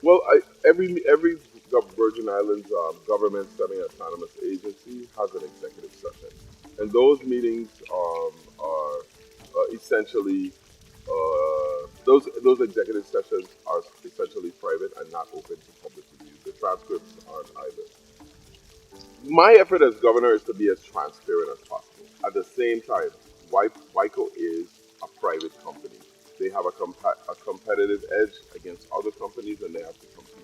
Well, every Virgin Islands government semi-autonomous agency has an executive session, and those meetings are essentially those executive sessions are essentially private and not open to public review. The transcripts aren't either. My effort as governor is to be as transparent as possible. At the same time, WICO is a private company. They have a competitive edge against other companies and they have to compete.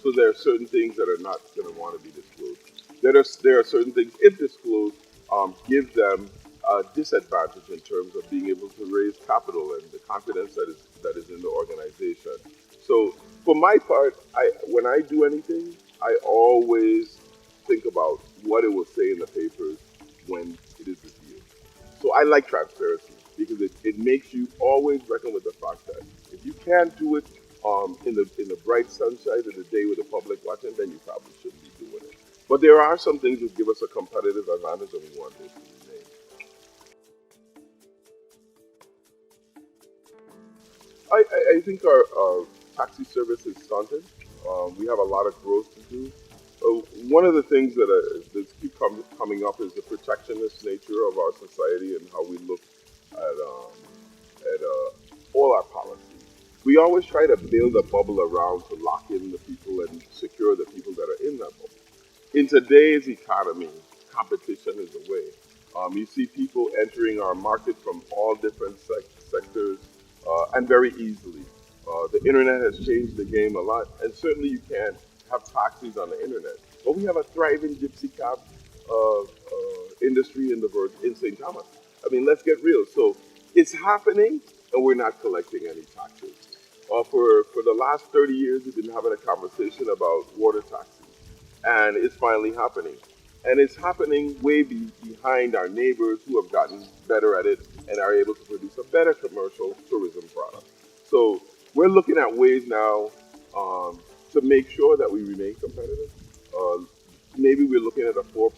So there are certain things that are not going to want to be disclosed. There are certain things, if disclosed, give them a disadvantage in terms of being able to raise capital and the confidence that is in the organization. So for my part, when I do anything, I always think about what it will say in the papers when it is revealed. So I like transparency because it makes you always reckon with the fact that if you can't do it in the bright sunshine of the day with the public watching, then you probably shouldn't be doing it. But there are some things that give us a competitive advantage, and we want those to remain. I think our taxi service is stunted. We have a lot of growth to do. One of the things that keep coming up is the protectionist nature of our society and how we look at all our policies. We always try to build a bubble around to lock in the people and secure the people that are in that bubble. In today's economy, competition is the way. You see people entering our market from all different sectors and very easily. The internet has changed the game a lot, and certainly you can't have taxis on the internet. But we have a thriving gypsy cab industry in St. Thomas. I mean, let's get real. So it's happening, and we're not collecting any taxes. For the last 30 years, we've been having a conversation about water taxes, and it's finally happening. And it's happening way behind our neighbors who have gotten better at it and are able to produce a better commercial tourism product. So we're looking at ways now to make sure that we remain competitive. Uh, Maybe we're looking at a four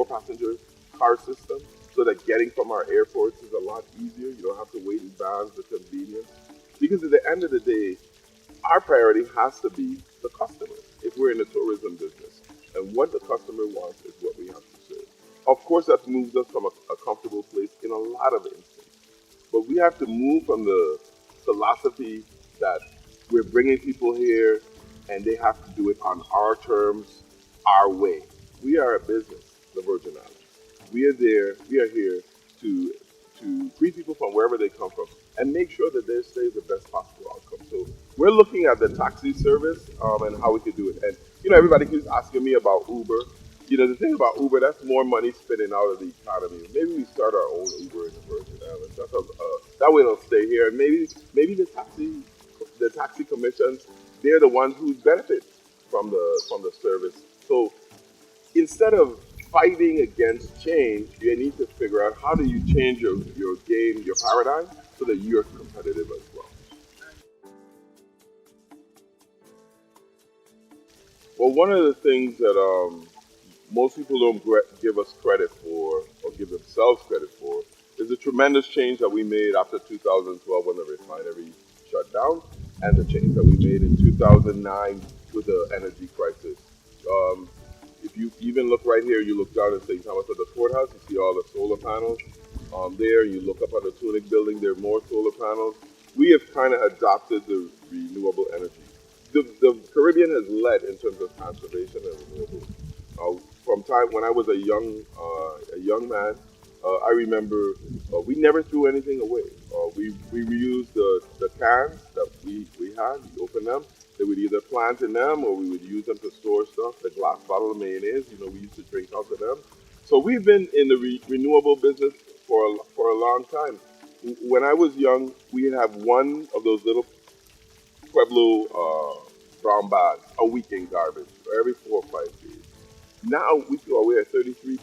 passenger car system so that getting from our airports is a lot easier. You don't have to wait in vans, the convenience. Because at the end of the day, our priority has to be the customer if we're in the tourism business. And what the customer wants is what we have to serve. Of course, that moves us from a comfortable place in a lot of instances. But we have to move from the philosophy that we're bringing people here and they have to do it on our terms, our way. We are a business, the Virgin Islands. We are here to greet people from wherever they come from and make sure that their stay is the best possible outcome. So we're looking at the taxi service and how we could do it. And everybody keeps asking me about Uber. The thing about Uber, that's more money spinning out of the economy. Maybe we start our own Uber in the Virgin Islands. That way it'll stay here. And maybe the taxi commissions, they're the ones who benefit from the service. So instead of fighting against change, you need to figure out how do you change your game, your paradigm, so that you're competitive as well. Well, one of the things that most people don't give us credit for or give themselves credit for is the tremendous change that we made after 2012 when the refinery shut down and the change that we made in 2009 with the energy crisis. Um, if you even look right here, you look down at St. Thomas at the courthouse, you see all the solar panels there. You look up at the Tunic building, there are more solar panels. We have kind of adopted the renewable energy. The Caribbean has led in terms of conservation and renewables. From time when I was a young man, I remember we never threw anything away. We reused the cans that we had. We opened them. They would either plant in them or we would use them to store stuff. The glass bottle of mayonnaise, we used to drink out of them. So we've been in the renewable business for a long time. When I was young, we'd have one of those little Pueblo brown bags a week in garbage, or every 4 or 5 days. Now we throw away a 33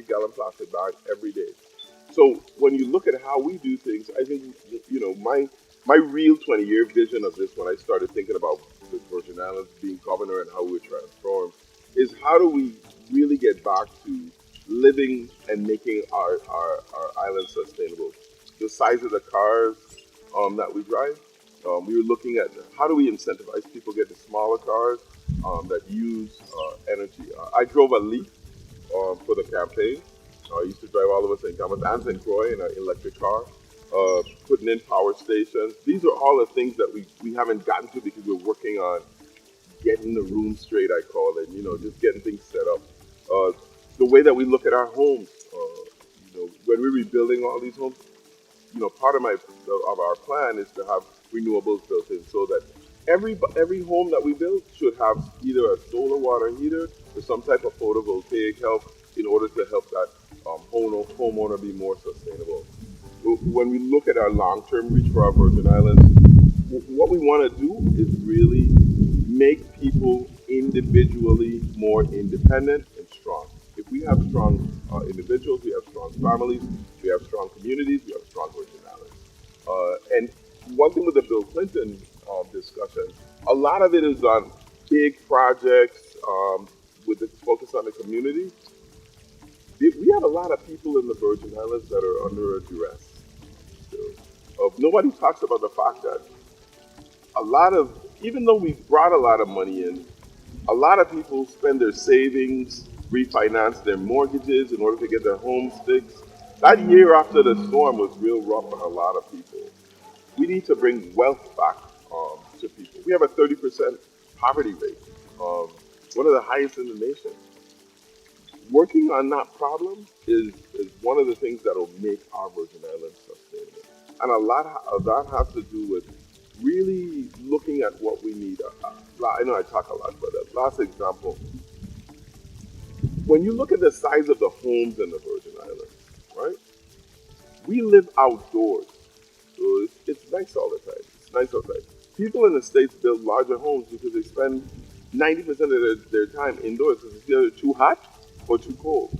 gallon plastic bag every day. So when you look at how we do things, I think my real 20-year vision of this when I started thinking about the Virgin Islands being governor and how we would transform is how do we really get back to living and making our island sustainable. The size of the cars that we drive, We were looking at how do we incentivize people to get the smaller cars that use energy. I drove a Leaf for the campaign. I used to drive all over St. Thomas and St. Croix in an electric car, putting in power stations. These are all the things that we haven't gotten to because we're working on getting the room straight, I call it, just getting things set up. The way that we look at our homes, when we're rebuilding all these homes, part of our plan is to have renewables built in so that every home that we build should have either a solar water heater or some type of photovoltaic help in order to help that homeowner be more sustainable. When we look at our long-term reach for our Virgin Islands, what we want to do is really make people individually more independent and strong. If we have strong individuals, we have strong families, we have strong communities, we have strong Virgin Islands. And one thing with the Bill Clinton discussion, a lot of it is on big projects with the focus on the community. We have a lot of people in the Virgin Islands that are under duress. Nobody talks about the fact that even though we brought a lot of money in, a lot of people spend their savings, refinance their mortgages in order to get their homes fixed. That year after the storm was real rough on a lot of people. We need to bring wealth back to people. We have a 30% poverty rate, one of the highest in the nation. Working on that problem is one of the things that will make our Virgin Islands sustainable. And a lot of that has to do with really looking at what we need. I know I talk a lot, but last example, when you look at the size of the homes in the Virgin Islands, right? We live outdoors, so it's nice all the time. It's nice outside. People in the States build larger homes because they spend 90% of their time indoors because it's either too hot or too cold.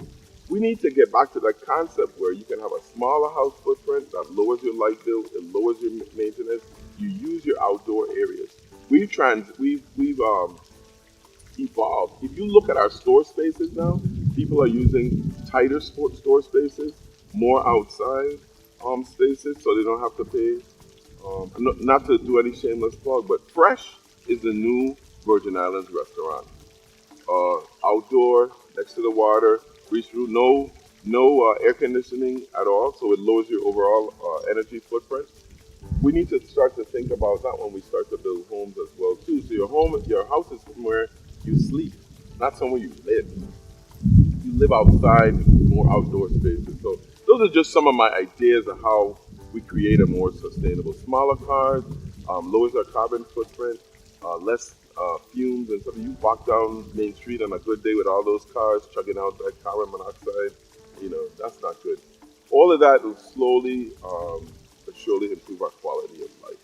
We need to get back to that concept where you can have a smaller house footprint that lowers your light bill, it lowers your maintenance. You use your outdoor areas. We've evolved. If you look at our store spaces now, people are using tighter store spaces, more outside spaces, so they don't have to pay. Not to do any shameless plug, but Fresh is the new Virgin Islands restaurant. Outdoor, next to the water, breeze through, no air conditioning at all, so it lowers your overall energy footprint. We need to start to think about that when we start to build homes as well too. So your house is somewhere you sleep, not somewhere you live. You live outside, more outdoor spaces. So those are just some of my ideas of how we create a more sustainable, smaller cars, lowers our carbon footprint, less fumes. And so you walk down Main Street on a good day with all those cars chugging out that carbon monoxide, that's not good. All of that will slowly but surely improve our quality of life.